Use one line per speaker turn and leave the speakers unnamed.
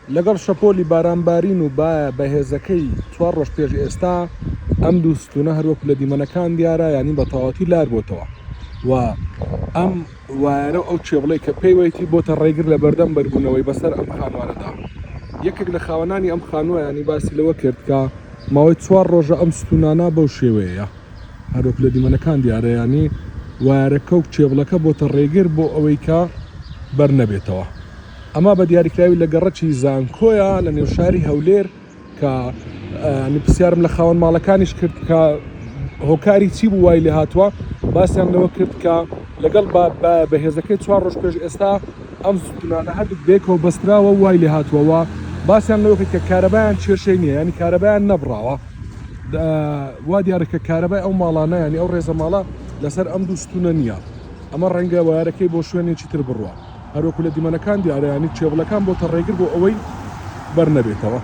لەگەڵ شەپۆلی بارانبارین و بەهێزەکەی 4 ڕۆژ پێش ئێستا ئەم دوو ستونە هەروەکو لە دیمەنەکان دیارە ینی بە تەواوەتی لار بۆتەوە و ئەم وایرە ئەو چێبڵەی کە پێیوەیەتی بۆتە ڕێگر لە بەردەم بەربوونەوەی بەسەر ئەم خانوارەدا. یەکێک لە خاوەنانی ئەم خانووە ینی باسی لەوە کرد کە ماوەی 4 ڕۆژە ئەم ستونانە بەو شێوەیە هەروەکو لە دیمەنەکان دیارە ینی وایرەکە و چێبڵەکە بۆتە ڕێگر بۆ ئەوەی کە بەر نەبێتەوە. ئەمە بە دیاریکراوی لە گەڕەکی زانکۆیە لە نێو شاری هەولێر کە پرسیارم لە خاوەن ماڵەکانیش کرد کە هۆکاری چی بوو وای لێ هاتووە، باسییان لەوە کرد کە لەگەڵ بەهێزەکەی 4 ڕۆژ پێش ئێستا ئەم ستونانە هەردوو بێکەوە بەستراوە وای لێ هاتووەوە، باسییان لەوە کرد کە کارەبایان کێشەی نییە ینی کارەبایان نەبراوە، وا دیارەکە کارەبای ئەو ماڵانە ینی ئەو ڕێزە ماڵە لەسەر ئەم دوو ستونە نییە، ئەمە ڕەنگە وایرەکەی بۆ شوێنێکی تر بڕوە. هەروەکو لە دیمەنەکان دیارە ینی چێبڵەکان بۆتە ڕێگر بۆ ئەوەی بەر نەبێتەوە.